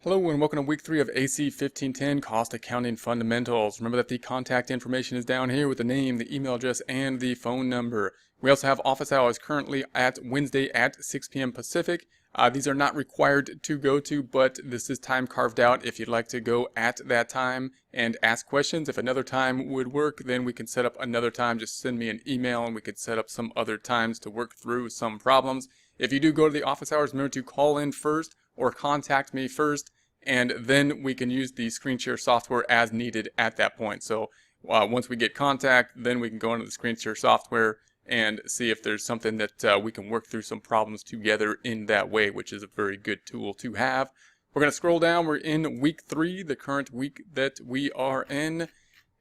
Hello and welcome to week 3 of AC1510 Cost Accounting Fundamentals. Remember that the contact information is down here with the name, the email address, and the phone number. We also have office hours currently at Wednesday at 6 p.m. Pacific. These are not required to go to, but this is time carved out if you'd like to go at that time and ask questions. If another time would work, then we can set up another time. Just send me an email and we could set up some other times to work through some problems. If you do go to the office hours, remember to call in first or contact me first, and then we can use the screen share software as needed at that point. So once we get contact, then we can go into the screen share software and see if there's something that we can work through some problems together in that way, which is a very good tool to have. We're going to scroll down. We're in week 3, the current week that we are in,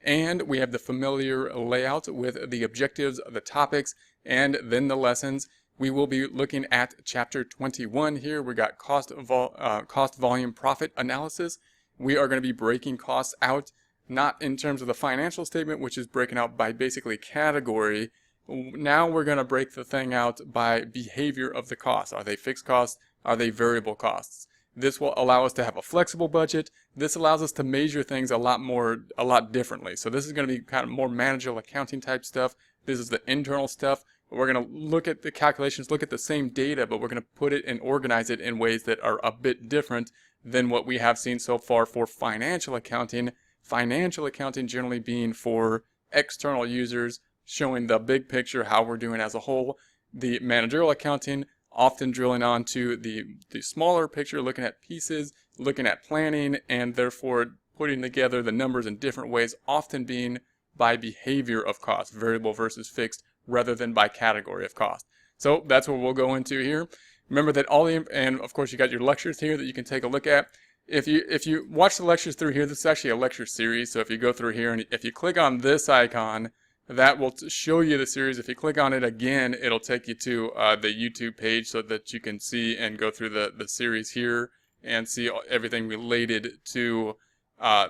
and we have the familiar layout with the objectives, the topics, and then the lessons. We will be looking at chapter 21 here. We got cost volume profit analysis. We are going to be breaking costs out, not in terms of the financial statement, which is breaking out by basically category. Now we're going to break the thing out by behavior of the costs. Are they fixed costs? Are they variable costs? This will allow us to have a flexible budget. This allows us to measure things a lot differently. So this is going to be kind of more managerial accounting type stuff. This is the internal stuff. We're going to look at the calculations, look at the same data, but we're going to put it and organize it in ways that are a bit different than what we have seen so far for financial accounting. Financial accounting generally being for external users, showing the big picture, how we're doing as a whole. The managerial accounting often drilling onto the smaller picture, looking at pieces, looking at planning, and therefore putting together the numbers in different ways, often being by behavior of cost, variable versus fixed, rather than by category of cost. So that's what we'll go into here. Remember that and of course you got your lectures here that you can take a look at. If you watch the lectures through here, this is actually a lecture series. So if you go through here and if you click on this icon, that will show you the series. If you click on it again, it'll take you to the YouTube page so that you can see and go through the series here and see everything related to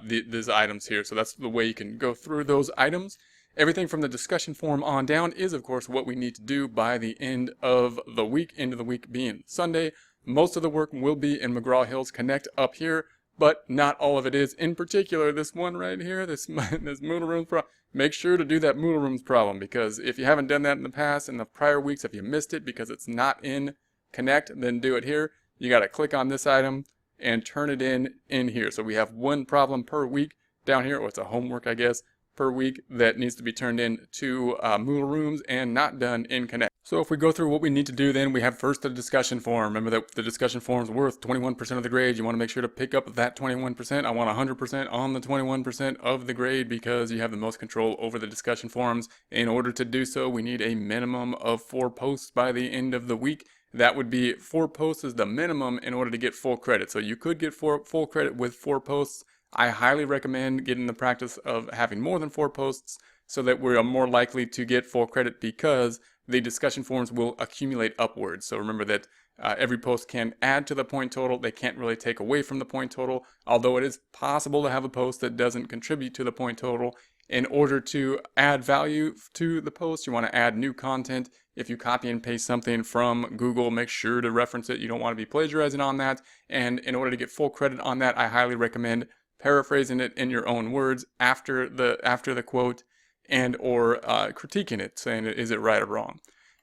these items here. So that's the way you can go through those items. Everything from the discussion forum on down is, of course, what we need to do by the end of the week, end of the week being Sunday. Most of the work will be in McGraw-Hill's Connect up here, but not all of it is. In particular, this one right here, this Moodle Rooms problem. Make sure to do that Moodle Rooms problem, because if you haven't done that in the past, in the prior weeks, if you missed it because it's not in Connect, then do it here. You got to click on this item and turn it in here. So we have one problem per week down here, or it's a homework, I guess, per week that needs to be turned in to Moodle Rooms and not done in Connect. So if we go through what we need to do, then we have first the discussion forum. Remember that the discussion forum is worth 21% of the grade. You want to make sure to pick up that 21%. I want 100% on the 21% of the grade because you have the most control over the discussion forums. In order to do so, we need a minimum of 4 posts by the end of the week. That would be 4 posts is the minimum in order to get full credit. So you could get full credit with 4 posts. I highly recommend getting the practice of having more than 4 posts so that we're more likely to get full credit because the discussion forums will accumulate upwards. So remember that every post can add to the point total. They can't really take away from the point total, although it is possible to have a post that doesn't contribute to the point total. In order to add value to the post, you want to add new content. If you copy and paste something from Google, make sure to reference it. You don't want to be plagiarizing on that. And in order to get full credit on that, I highly recommend paraphrasing it in your own words after the quote and or critiquing it, saying is it right or wrong.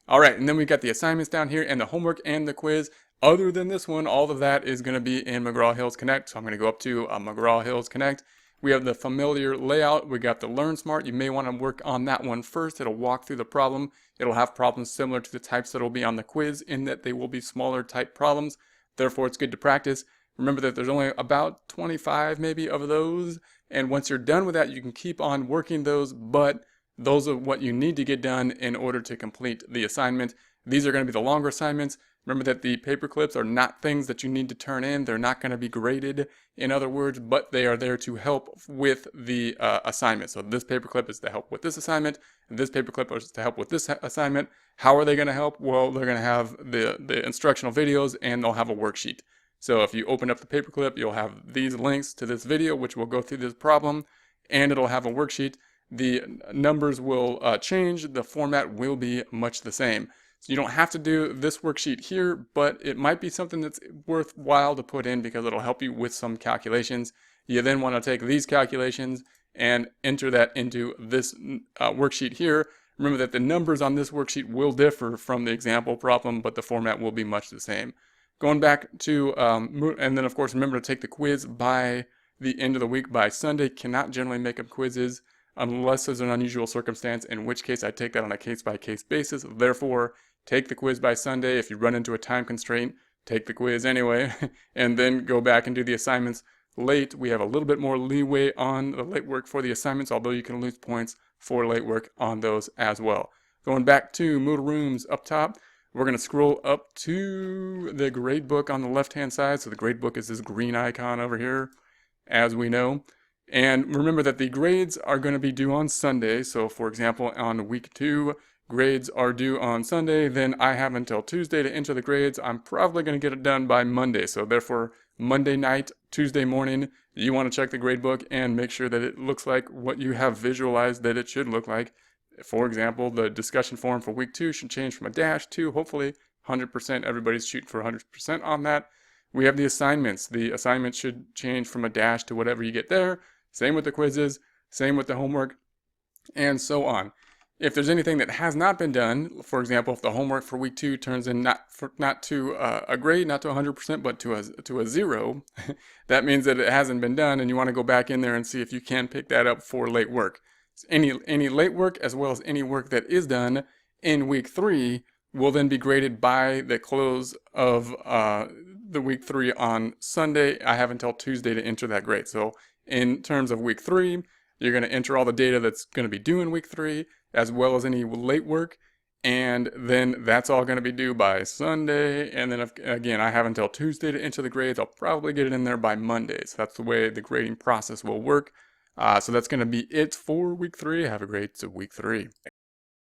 All right, and then we got the assignments down here and the homework and the quiz. Other than this one, all of that is going to be in McGraw-Hill's Connect. So I'm going to go up to McGraw-Hill's Connect. We have the familiar layout. We got the Learn Smart. You may want to work on that one first. It'll walk through the problem. It'll have problems similar to the types that will be on the quiz in that they will be smaller type problems. Therefore, it's good to practice. Remember that there's only about 25 maybe of those. And once you're done with that, you can keep on working those, but those are what you need to get done in order to complete the assignment. These are going to be the longer assignments. Remember that the paper clips are not things that you need to turn in. They're not going to be graded, in other words, but they are there to help with the assignment. So this paper clip is to help with this assignment. And this paper clip is to help with this assignment. How are they going to help? Well, they're going to have the instructional videos and they'll have a worksheet. So if you open up the paperclip, you'll have these links to this video, which will go through this problem, and it'll have a worksheet. The numbers will change. The format will be much the same. So you don't have to do this worksheet here, but it might be something that's worthwhile to put in because it'll help you with some calculations. You then want to take these calculations and enter that into this worksheet here. Remember that the numbers on this worksheet will differ from the example problem, but the format will be much the same. Going back to, and then of course remember to take the quiz by the end of the week. By Sunday. Cannot generally make up quizzes unless there's an unusual circumstance, in which case I take that on a case-by-case basis. Therefore, take the quiz by Sunday. If you run into a time constraint, take the quiz anyway, and then go back and do the assignments late. We have a little bit more leeway on the late work for the assignments, although you can lose points for late work on those as well. Going back to Moodle Rooms up top, we're going to scroll up to the Gradebook on the left-hand side. So the Gradebook is this green icon over here, as we know. And remember that the grades are going to be due on Sunday. So for example, on week 2, grades are due on Sunday. Then I have until Tuesday to enter the grades. I'm probably going to get it done by Monday. So therefore, Monday night, Tuesday morning, you want to check the Gradebook and make sure that it looks like what you have visualized that it should look like. For example, the discussion forum for week 2 should change from a dash to hopefully 100%. Everybody's shooting for 100% on that. We have the assignments. The assignments should change from a dash to whatever you get there. Same with the quizzes, same with the homework, and so on. If there's anything that has not been done, for example, if the homework for week 2 turns in not to a grade, not to 100%, but to a 0, that means that it hasn't been done, and you want to go back in there and see if you can pick that up for late work. Any late work, as well as any work that is done in week 3, will then be graded by the close of the week 3 on Sunday. I have until Tuesday to enter that grade. So in terms of week 3, you're going to enter all the data that's going to be due in week 3, as well as any late work, and then that's all going to be due by Sunday. And then again, I have until Tuesday to enter the grades. I'll probably get it in there by Monday. So that's the way the grading process will work. So that's going to be it for week 3. Have a great week 3.